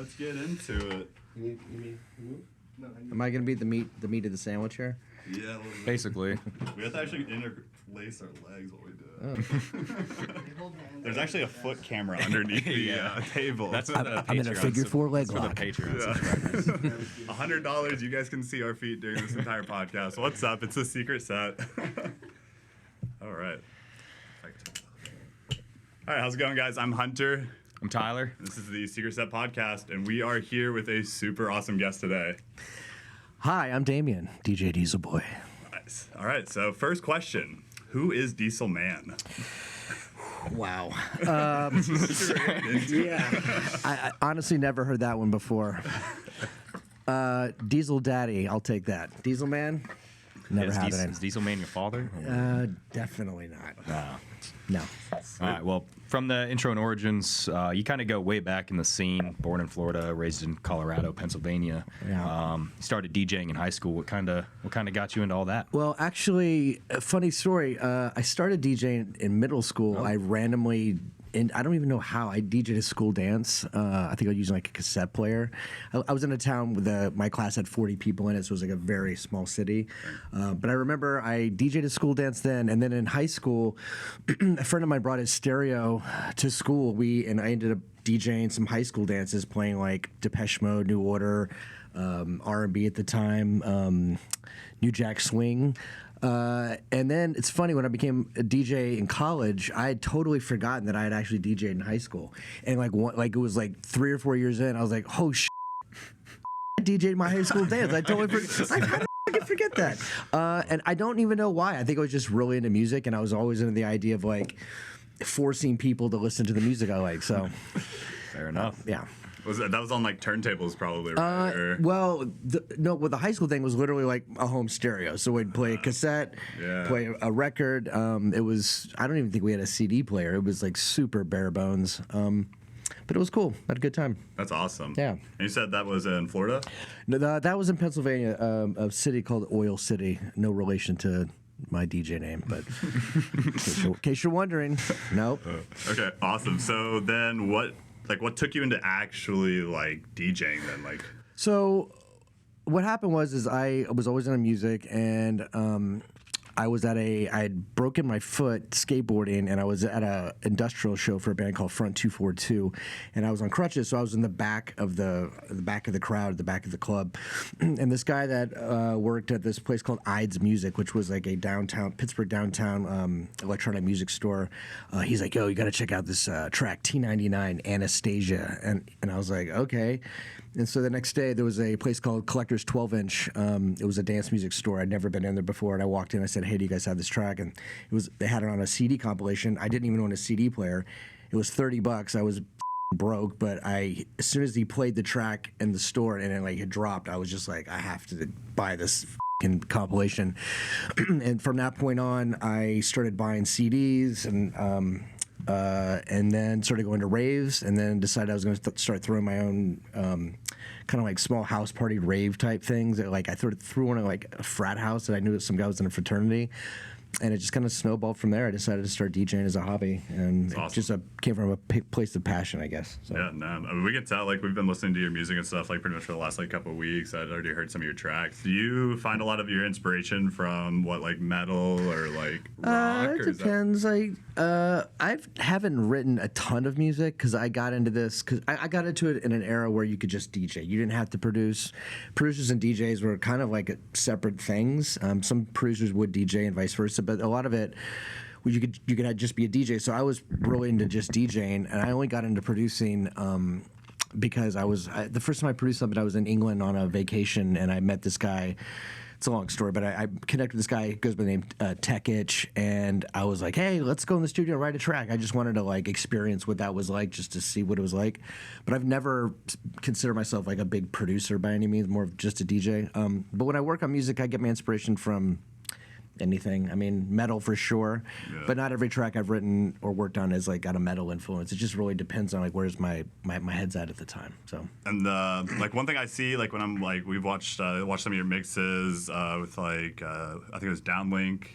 let's get into it. You need move? No, Am I gonna be the meat of the sandwich here? Yeah, a little bit. Basically. We have to actually interlace our legs while we do it. Oh. There's actually a foot camera underneath the table. That's what the I'm in a Patreon figure four leg that's for lock. the Patreon subscribers. $100. You guys can see our feet during this entire podcast. What's up? It's a secret set. All right. All right, how's it going, guys? I'm Hunter. I'm Tyler. This is the Secret Set Podcast, and we are here with a super awesome guest today. Hi, I'm Damien, DJ Dieselboy. Nice. All right, so first question. Who is Diesel Man? Wow. Yeah. I honestly never heard that one before. Diesel Daddy, I'll take that. Diesel Man? Never Is had Diesel, it. is Diesel Man your father? Definitely not. No. No. All right. Well, from the intro and origins, you kind of go way back in the scene. Born in Florida, raised in Colorado, Pennsylvania. Yeah. Started DJing in high school. What kind of got you into all that? Well, actually, a funny story. I started DJing in middle school. I randomly, and I don't even know how, I DJed a school dance. I think I was using like a cassette player. I was in a town with my class had 40 people in it, so it was like a very small city. But I remember I DJed a school dance then, and then in high school, a friend of mine brought his stereo to school. And I ended up DJing some high school dances, playing like Depeche Mode, New Order, R&B at the time, New Jack Swing. And then it's funny, when I became a DJ in college, I had totally forgotten that I had actually DJed in high school. And it was like 3 or 4 years in, I was like, oh shit, I DJed my high school dance. I totally forgot. Like, how did I forget that? And I don't even know why. I think I was just really into music, and I was always into the idea of like forcing people to listen to the music I like. So Fair enough. yeah. That was on like turntables, probably, right? Well, the high school thing was literally like a home stereo. So we'd play a cassette, play a record. It was, I don't even think we had a CD player. It was like super bare bones. But it was cool. I had a good time. That's awesome. Yeah. And you said that was in Florida? No, that was in Pennsylvania, a city called Oil City. No relation to my DJ name, but in case you're wondering, nope. Okay, awesome. So then what took you into actually like DJing then? Like, So what happened was I was always into music, and I had broken my foot skateboarding, and I was at a industrial show for a band called Front 242, and I was on crutches, so I was in the back of the crowd, the back of the club, and this guy that worked at this place called Ides Music, which was like a Pittsburgh downtown electronic music store. He's like, yo, you got to check out this track T99 Anastasia, and I was like, okay. And so the next day there was a place called Collector's 12-inch. It was a dance music store. I'd never been in there before, and I walked in. I said, hey, do you guys have this track? And they had it on a CD compilation. I didn't even own a CD player. It was $30. I was broke, but as soon as he played the track in the store and it had dropped, I was just like, I have to buy this compilation. And from that point on, I started buying CDs and then started going to raves, and then decided I was going to start throwing my own kind of like small house party rave type things. Like I threw one at like a frat house that I knew that some guy was in a fraternity, and it just kind of snowballed from there. I decided to start DJing as a hobby, and awesome. It just came from a place of passion, I guess. So. yeah, no, I mean, we can tell, like, we've been listening to your music and stuff, like, pretty much for the last, like, couple of weeks. I'd already heard some of your tracks. Do you find a lot of your inspiration from, like, metal or, like, rock? It depends. I haven't written a ton of music, because I got into this, because I got into it in an era where you could just DJ. You didn't have to produce. Producers and DJs were kind of like separate things. Some producers would DJ and vice versa, but a lot of it, you could just be a DJ. So I was really into just DJing, and I only got into producing because the first time I produced something, I was in England on a vacation, and I met this guy. It's a long story, but I connected with this guy who goes by the name Tech Itch, and I was like, hey, let's go in the studio and write a track. I just wanted to like experience what that was like, just to see what it was like. But I've never considered myself like a big producer by any means, more of just a DJ. But when I work on music, I get my inspiration from anything. I mean, metal for sure, but not every track I've written or worked on has like got a metal influence. It just really depends on like where's my head's at the time. So. And like one thing I see, like when I'm like, we've watched some of your mixes with like I think it was Downlink.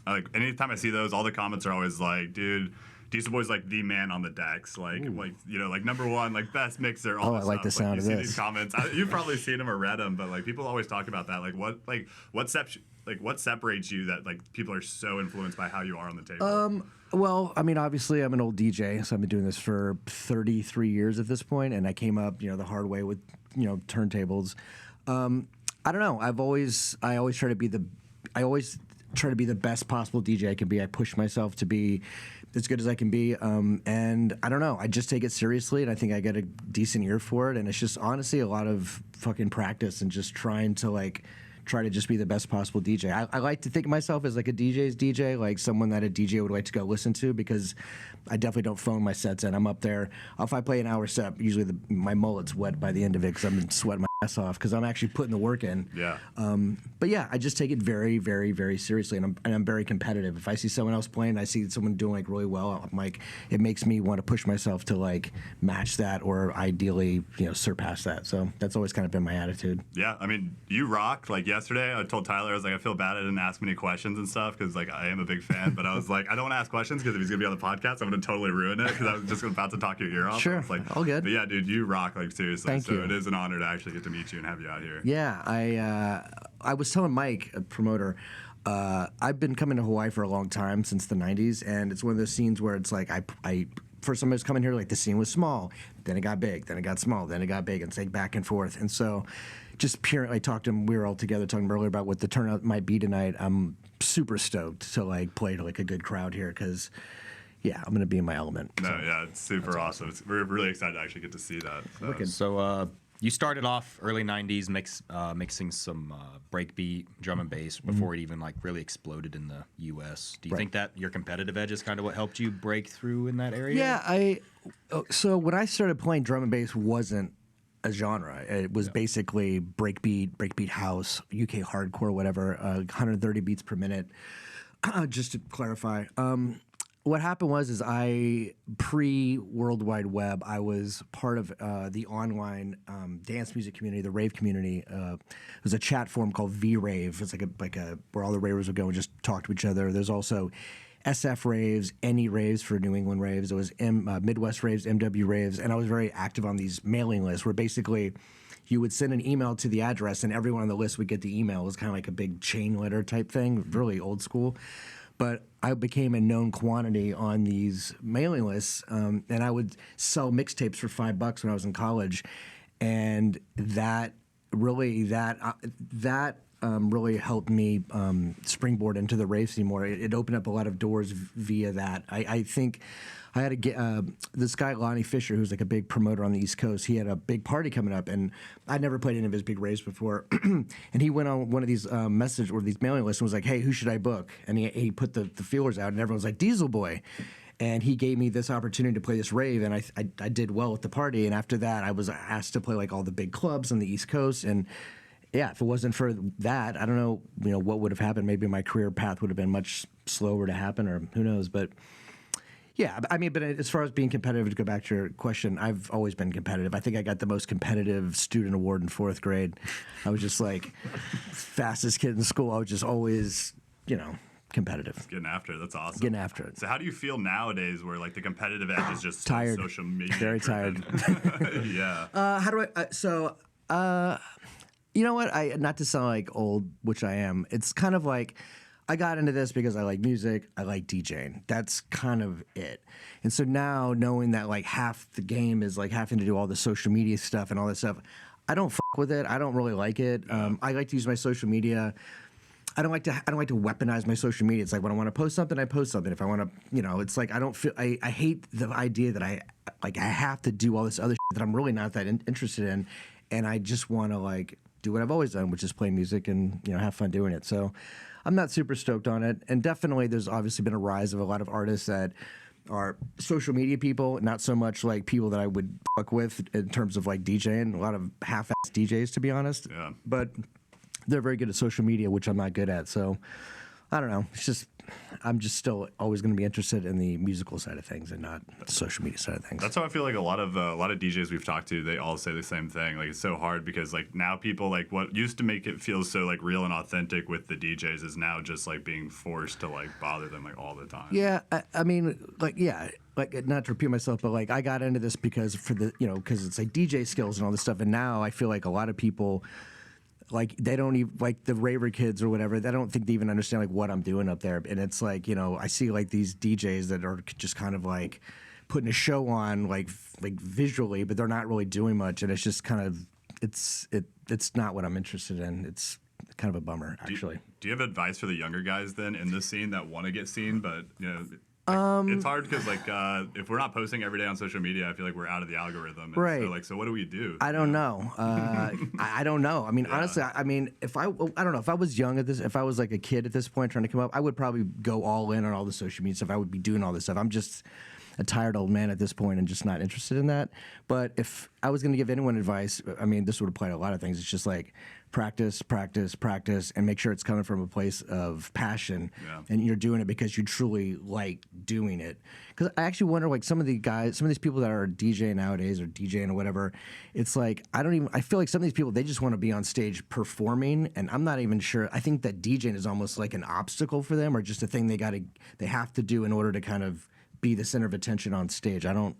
Like anytime I see those, all the comments are always like, dude, Dieselboy's like the man on the decks, like you know, like #1, like best mixer. All Oh, this I like the stuff. sound you of see this. these comments. You've probably seen them or read them, but like people always talk about that. Like what separates you that like people are so influenced by how you are on the table? Well, I mean, obviously, I'm an old DJ, so I've been doing this for 33 years at this point, and I came up, the hard way with, turntables. I don't know. I always try to be the best possible DJ I can be. I push myself to be as good as I can be, and I don't know. I just take it seriously, and I think I get a decent ear for it. And it's just honestly a lot of fucking practice and just trying to try to just be the best possible DJ. I like to think of myself as like a DJ's DJ, like someone that a DJ would like to go listen to, because I definitely don't phone my sets in. I'm up there. If I play an hour set, usually my mullet's wet by the end of it because I've been sweating my ass off because I'm actually putting the work in. Yeah. But yeah, I just take it very, very, very seriously, and I'm very competitive. If I see someone else playing, I see someone doing really well, I'm like, it makes me want to push myself to match that or ideally, surpass that. So that's always kind of been my attitude. Yeah, I mean, you rock. Like yesterday, I told Tyler, I was like, I feel bad I didn't ask many questions and stuff because I am a big fan, but I was like, I don't want to ask questions because if he's gonna be on the podcast, I'm gonna totally ruin it because I was just about to talk your ear off. Sure, all good. But yeah, dude, you rock. Seriously. Thank you. It is an honor to actually get to meet you and have you out here. Yeah, I was telling Mike, a promoter, I've been coming to Hawaii for a long time, since the 90s, and it's one of those scenes where it's like I first time I was coming here, the scene was small, then it got big, then it got small, then it got big, and it's back and forth. And so just purely, I talked to him, we were all together talking earlier about what the turnout might be tonight. I'm super stoked to play to a good crowd here because, yeah, I'm going to be in my element. No, yeah, it's super awesome. We're really excited to actually get to see that. So you started off early 90s mixing some breakbeat, drum and bass before it even really exploded in the U.S. Do you think that your competitive edge is kind of what helped you break through in that area? Yeah, so when I started playing drum and bass wasn't a genre. It was basically breakbeat house, UK hardcore, whatever, 130 beats per minute. Just to clarify, what happened was I pre-World Wide Web, I was part of the online dance music community, the rave community. It was a chat forum called V-Rave. It's like a where all the ravers would go and just talk to each other. There's also SF raves, NE raves for New England raves. It was Midwest raves, MW raves, and I was very active on these mailing lists where basically you would send an email to the address and everyone on the list would get the email. It was kind of like a big chain letter type thing, really old school. But I became a known quantity on these mailing lists, and I would sell mixtapes for $5 when I was in college, and that really really helped me springboard into the rave scene more. It opened up a lot of doors via that. I think I had to get this guy Lonnie Fisher, who's a big promoter on the East Coast. He had a big party coming up, and I'd never played any of his big raves before. And he went on one of these message or these mailing lists and was like, "Hey, who should I book?" And he put the feelers out, and everyone was like, "Dieselboy." And he gave me this opportunity to play this rave, and I did well at the party. And after that, I was asked to play all the big clubs on the East Coast. And yeah, if it wasn't for that, I don't know, what would have happened. Maybe my career path would have been much slower to happen, or who knows. But yeah, I mean, but as far as being competitive, to go back to your question, I've always been competitive. I think I got the most competitive student award in 4th grade. I was just fastest kid in school. I was just always, competitive. Getting after it. That's awesome. Getting after it. So how do you feel nowadays where the competitive edge is just Tired. social media? Very tired. Yeah. How do I, you know what? Not to sound old, which I am. It's kind of I got into this because I like music. I like DJing. That's kind of it. And so now knowing that half the game is having to do all the social media stuff and all that stuff, I don't fuck with it. I don't really like it. I like to use my social media. I don't like to weaponize my social media. It's when I want to post something, I post something. If I want to, it's I don't feel. I hate the idea that I have to do all this other shit that I'm really not that interested in, and I just want to do what I've always done, which is play music and have fun doing it. So I'm not super stoked on it. And definitely there's obviously been a rise of a lot of artists that are social media people, not so much people that I would fuck with in terms of DJing. A lot of half-ass DJs, to be honest. Yeah. But they're very good at social media, which I'm not good at. So I don't know. It's just I'm just still always going to be interested in the musical side of things and not the social media side of things. That's how I feel like a lot of DJs we've talked to, they all say the same thing. Like it's so hard because like now people like what used to make it feel so like real and authentic with the DJs is now just like being forced to like bother them like all the time. Yeah, I mean, like, yeah, like not to repeat myself, but like I got into this because because it's like DJ skills and all this stuff, and now I feel like a lot of people. Like they don't even like the raver kids or whatever. They don't think they even understand like what I'm doing up there. And it's like I see like these DJs that are just kind of like putting a show on like visually, but they're not really doing much. And it's just kind of it's not what I'm interested in. It's kind of a bummer actually. Do you have advice for the younger guys then in this scene that want to get seen, but it's hard because like if we're not posting every day on social media, I feel like we're out of the algorithm. And Right. So what do we do? I don't know. I don't know. I mean, honestly, I mean, I don't know. If I was young at this, if I was like a kid at this point trying to come up, I would probably go all in on all the social media stuff. I would be doing all this stuff. I'm just a tired old man at this point and just not interested in that. But if I was going to give anyone advice, I mean, this would apply to a lot of things. It's just like practice, practice, practice, and make sure it's coming from a place of passion. Yeah. And you're doing it because you truly like doing it. Because I actually wonder, like, some of these people that are DJing nowadays or DJing or whatever, it's like, I feel like some of these people, they just want to be on stage performing, and I'm not even sure. I think that DJing is almost like an obstacle for them or just a thing they have to do in order to kind of be the center of attention on stage. I don't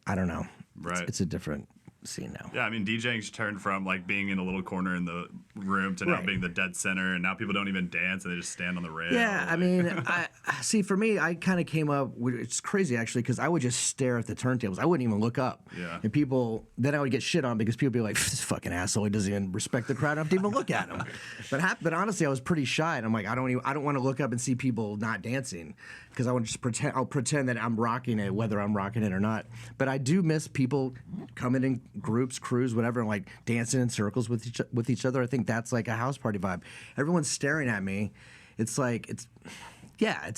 know. Right. It's a different scene now. Yeah, I mean, DJing's turned from like being in a little corner in the room to now Right. being the dead center, and now people don't even dance and they just stand on the rail. Yeah, I like- mean, I see. For me, I kind of came up. It's crazy actually because I would just stare at the turntables. I wouldn't even look up. Yeah. And people, then I would get shit on because people would be like, "This fucking asshole. He doesn't even respect the crowd. I have to even look at him." But honestly, I was pretty shy, and I'm like, I don't want to look up and see people not dancing because I want to just pretend. I'll pretend that I'm rocking it, whether I'm rocking it or not. But I do miss people coming in groups, crews, whatever, and like dancing in circles with each other. I think that's like a house party vibe. Everyone's staring at me. It's like it's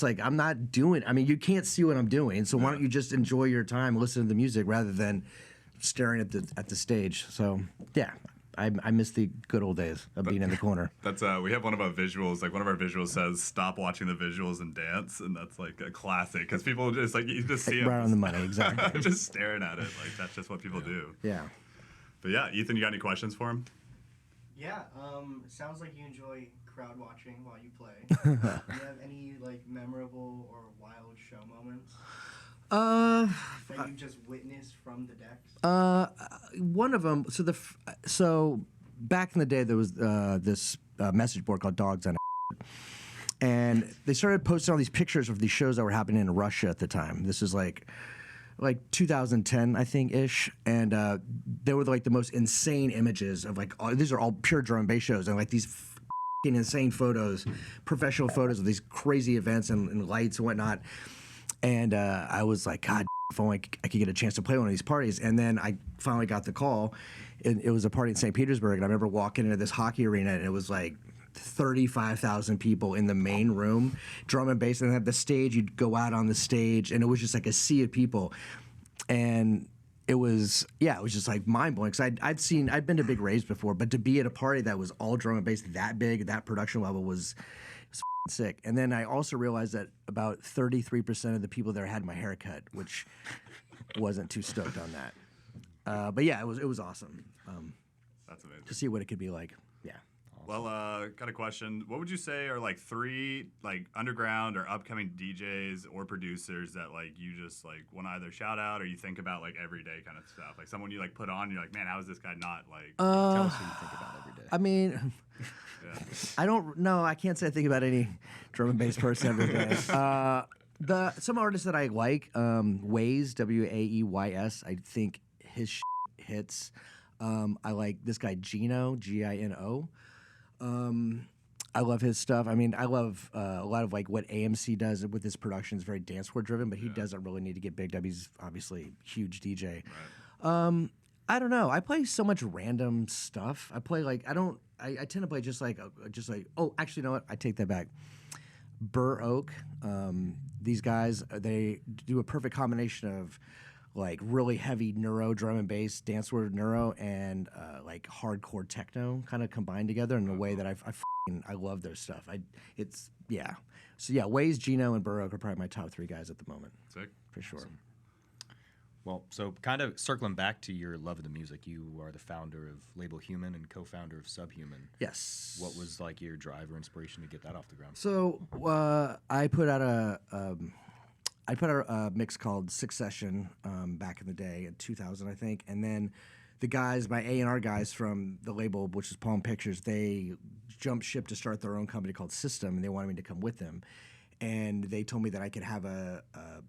like I'm not doing. I mean, you can't see what I'm doing. So why don't you just enjoy your time, listen to the music rather than staring at the stage? So yeah, I miss the good old days of being in the corner. That's we have one of our visuals. Like one of our visuals says, "Stop watching the visuals and dance," and that's like a classic because people just like you just see them Right on the money, exactly. just staring at it. Like that's just what people do. Yeah. But yeah, Ethan, you got any questions for him? Yeah, it sounds like you enjoy crowd watching while you play. Do you have any like memorable or wild show moments that you just witnessed from the decks? One of them. So back in the day, there was this message board called Dogs on and they started posting all these pictures of these shows that were happening in Russia at the time. This is like 2010, I think, ish, and they were like the most insane images of like these are all pure drum and bass shows, and like these f***ing insane photos, professional photos of these crazy events and lights and whatnot. And I was like, God, if only I could get a chance to play one of these parties. And then I finally got the call. It was a party in St. Petersburg, and I remember walking into this hockey arena, and it was like 35,000 people in the main room, drum and bass, and at the stage, you'd go out on the stage, and it was just like a sea of people, and it was just like mind blowing. Because I'd been to big raves before, but to be at a party that was all drum and bass that big, that production level was sick. And then I also realized that about 33% of the people there had my haircut, which wasn't too stoked on that. But yeah, it was awesome That's amazing. to see what it could be like. Yeah. Well, got a question. What would you say are like 3 like underground or upcoming DJs or producers that like you just like want to either shout out or you think about like everyday kind of stuff? Like someone you like put on, you're like, man, how is this guy not like? Tell us who you think about every day. I mean, Yeah. I don't know. I can't say I think about any drum and bass person every day. Some artists that I like, Waze, Waeys. I think his hits. I like this guy Gino, Gino. I love his stuff. I mean, I love a lot of like what AMC does with his production is very dance floor driven, but he doesn't really need to get bigged up. He's obviously a huge DJ. Right. I don't know. I play so much random stuff. I play like I tend to play just like oh, actually, you know what? I take that back. Burr Oak. These guys, they do a perfect combination of like really heavy neuro drum and bass, dance floor neuro, and like hardcore techno kind of combined together in a way that I I love their stuff. It's yeah. So yeah, Waze, Gino, and Baroque are probably my top 3 guys at the moment. Sick. For sure. Awesome. Well, so kind of circling back to your love of the music, you are the founder of Label Human and co-founder of Subhuman. Yes. What was like your drive or inspiration to get that off the ground? So I put out a mix called Succession back in the day in 2000, I think, and then the guys, my A&R guys from the label, which is Palm Pictures, they jumped ship to start their own company called System, and they wanted me to come with them. And they told me that I could have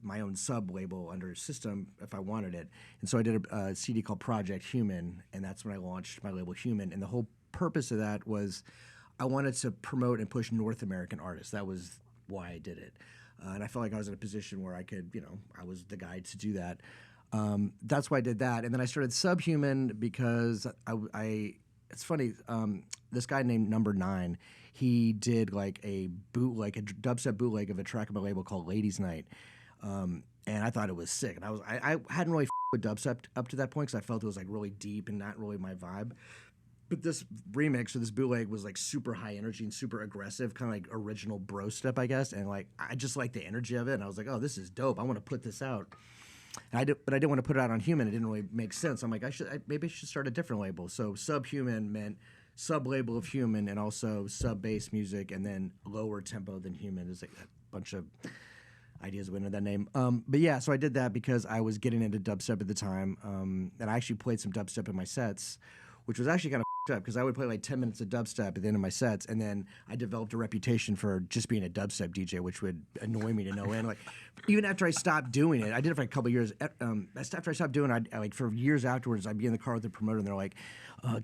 my own sub label under System if I wanted it. And so I did a CD called Project Human, and that's when I launched my label Human. And the whole purpose of that was I wanted to promote and push North American artists. That was why I did it. And I felt like I was in a position where I could, I was the guy to do that. That's why I did that. And then I started Subhuman because it's funny, this guy named Number 9, he did like a dubstep bootleg of a track on my label called Ladies Night. And I thought it was sick. And I hadn't really with dubstep up to that point because I felt it was like really deep and not really my vibe. But this remix or this bootleg was like super high energy and super aggressive, kind of like original bro step, I guess. And like I just liked the energy of it. And I was like, oh, this is dope. I want to put this out. But I didn't want to put it out on Human. It didn't really make sense. I'm like, maybe I should start a different label. So Subhuman meant sub-label of Human and also sub-bass music and then lower tempo than Human. There's like a bunch of ideas went into that name. But yeah, so I did that because I was getting into dubstep at the time. And I actually played some dubstep in my sets, which was actually kind of up because I would play like 10 minutes of dubstep at the end of my sets, and then I developed a reputation for just being a dubstep DJ, which would annoy me to no end. Like even after I stopped doing it, I did it for a couple of years. After I stopped doing it, I like for years afterwards, I'd be in the car with the promoter, and they're like,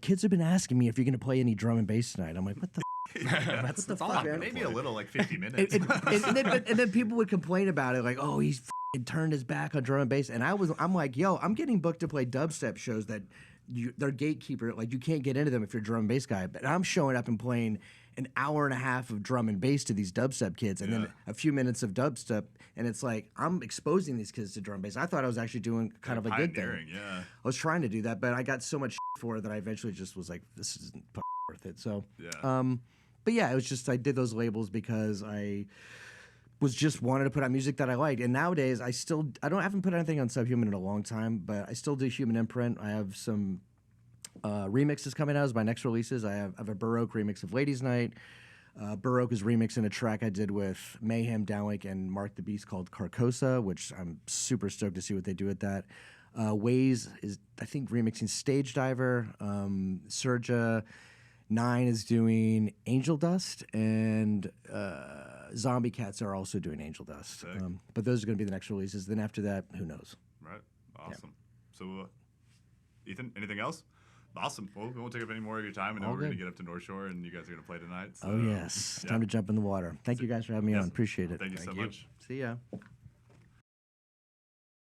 "Kids have been asking me if you're going to play any drum and bass tonight." I'm like, "What the?" That's the all. fuck, man? Maybe a little, like 50 minutes. And then people would complain about it, like, "Oh, he's turned his back on drum and bass," and I'm like, "Yo, I'm getting booked to play dubstep shows that." They're gatekeeper, like you can't get into them if you're a drum and bass guy. But I'm showing up and playing an hour and a half of drum and bass to these dubstep kids, and then a few minutes of dubstep, and it's like I'm exposing these kids to drum and bass. I thought I was actually doing kind of a good thing. Yeah, I was trying to do that, but I got so much for it that I eventually just was like, this isn't worth it. So, but yeah, it was just I did those labels because I was just wanted to put out music that I liked. And nowadays, I haven't put anything on Subhuman in a long time, but I still do Human Imprint. I have some remixes coming out as my next releases. I have a Baroque remix of Ladies Night. Baroque is remixing a track I did with Mayhem, Downlink, and Mark the Beast called Carcosa, which I'm super stoked to see what they do with that. Waze is, I think, remixing Stage Diver. Surja 9 is doing Angel Dust, and Zombie Cats are also doing Angel Dust. But those are going to be the next releases. Then after that, who knows? Right. Awesome. So, Ethan, anything else? Awesome. Well, we won't take up any more of your time, and then we're going to get up to North Shore, and you guys are going to play tonight. So, oh, yes. Time to jump in the water. Thank you guys for having me on. Appreciate it. Thank you so much. See ya.